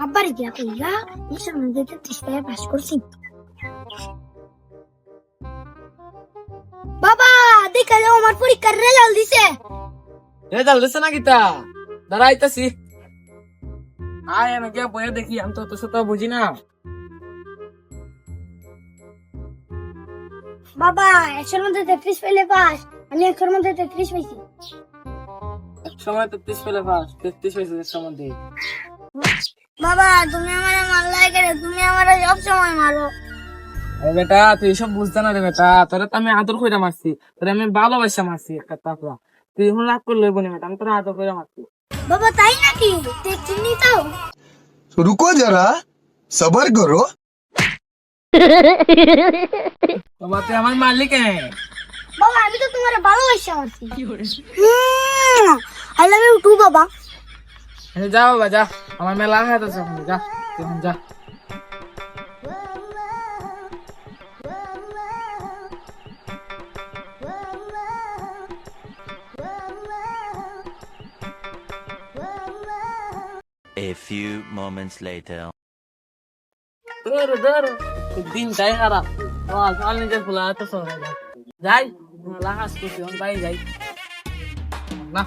আব্বারে গিয়া কইরা এসব মধ্যে তিস্তায় পাস করছি। বাবা দেখা যাও আমার পরীক্ষার রেজাল্ট দিছে। রেজাল্ট দিছে না কিতা? দাঁড়াইতেছি। আয় আমি গিয়া বইয়ে দেখি, আমি তো তোর সাথে বুঝি না। বাবা 100 মধ্যে 33 পেলে পাস, আমি 100 মধ্যে 33 পাইছি। সময় 33 পেলে পাস, 33 হয়েছে একশোর মধ্যে। বাবা তুমি আমারে মারলাই কেন? তুমি আমারে সব সময় মারো। আরে বেটা তুই সব বুঝতে না রে বেটা, তোরা তো আমি আদর করে মারছি, তোরা আমি ভালোবাসা মারছি একটা তাকলা। তুই এখন রাগ করলে বনি বেটা, আমি তোরা আদর করে মারছি। বাবা তাই নাকি? চিনি তাও। रुको जरा सबर करो। বাবা তুই আমার মালিক হ্যাঁ। বাবা আমি তো তোমারে ভালোবাসা মারছি। আই লাভ ইউ টু বাবা। যা বাবা যা, আমার মেলা হাত আছে এখন, যা তুই এখন যা। A few moments later. দিন যাই খারাপ, সকাল নিজের খোলা এত সময় যাই লাহাস করছি, বাই যাই না।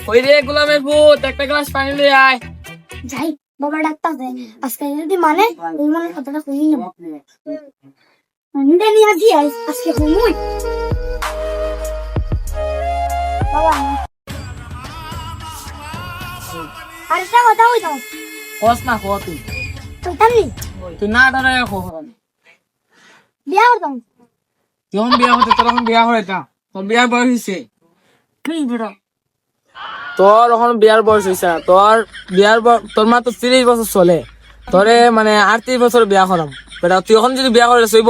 ওই রে গোলামের ভূত, একটা গ্লাস পানি লই আয়। যাই বাবা ডাক্তার দেয় আজকে যদি মানে এই মানে কথাটা কই নেব। নিয়ে আসি আজকে ঘুমুই। বাবা আরে তা কথা হই দাও কস না কো তুই, তুই তানি তুই না ধরে রাখো। বিয়া করতাম। যখন বিয়া হতে তোর এখন বিয়া হয় না, তোর বিয়ার বয়স হয়েছে। তুই বেরো তোর এখন বিয়ার বয়স হয়েছে না, তোর তোর মা তো 30 বছর চলে, তোরে মানে 38 বছর বিয়া করাম বেটা। তুই এখন যদি বিয়া করে চইব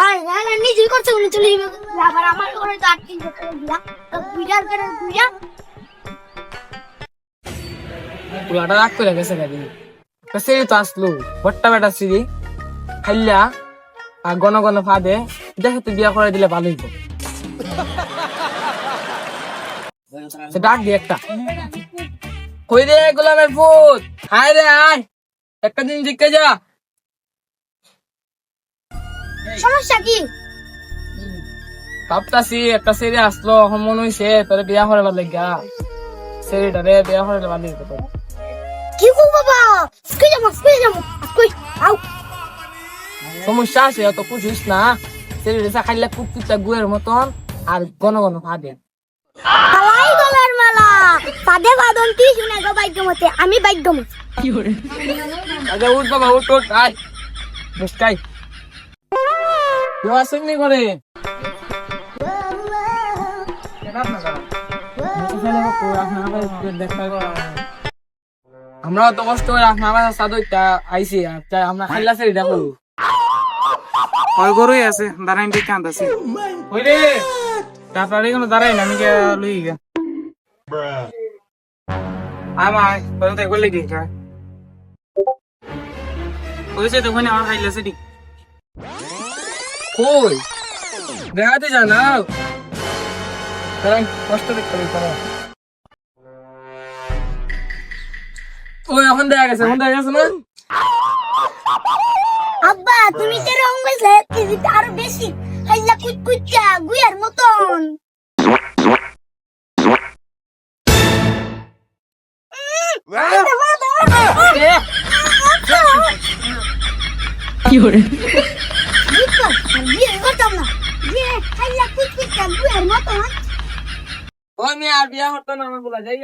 আর না নিজেই করতে উনি চলে যাবে। আবার আমার ঘরে তো 8 বছর বিয়া তো বিয়ার করে বিয়া পুরাটা রাগ করে গেছে গাড়ি। সিঁড়ি তো আসলো বট্টা বেটা সিঁড়ি খাইলা আর গণ গণ ফাঁদে, দেখে তুই বিয়া করে দিলে ভালো হইব। ডাক দি একটা, কই রে গোলামের ভূত, হায় রে আয়, একটা দিন জিজ্ঞে যা। সমস্যা কি? ভাবতাছি একটা সিঁড়ি আসলো, এখন মনে হইছে তোরে বিয়া করে ভালো লাগা, সিঁড়িটারে বিয়া করে ভালো হইব তোর। কি গো বাবা স্কুলে যাবো কই আউ সমস্যা আছে অত বুঝিস না, সিঁড়িটা খাইলে কুকুরটা গুয়ের মতন আর গণ গণ ফাঁদে। আলাই গলার মালা পাদে বাদন্তি শুনে গো ভাগ্যমতে আমি ভাগ্যমত। আচ্ছা উঠ বাবা উঠ উঠ, আয় বসকাই কেউ আসেননি করে। আমরা তো কষ্ট করে আপনার সাদইটা আইসি, আমরা খাইলা সেরি দেখো ওই গরুই আছে দাঁড়াই দেখে আনতেছি। ওই রে তারপরে কোনো দাঁড়াই না, আমি লই গে আমায় তোর তো একবার লেগে যায় ওইসে তো ওখানে আমার খাইলা সেরি কই দেখাতে জানা কষ্ট দেখতে হবে। ওই এখন দেখা গেছে, এখন দেখা গেছে না। আব্বা তুমি যে রং কইলে কেজিটা আরো বেশি হাইলা কুচকুচা গুয়ার মতন। কি করে বিয়ে করতাম না, বিয়ে হাইলা কুচকুচা গুয়ার মতন। ওই মেয়ে আর বিয়া হতো না, আমার বলা যাই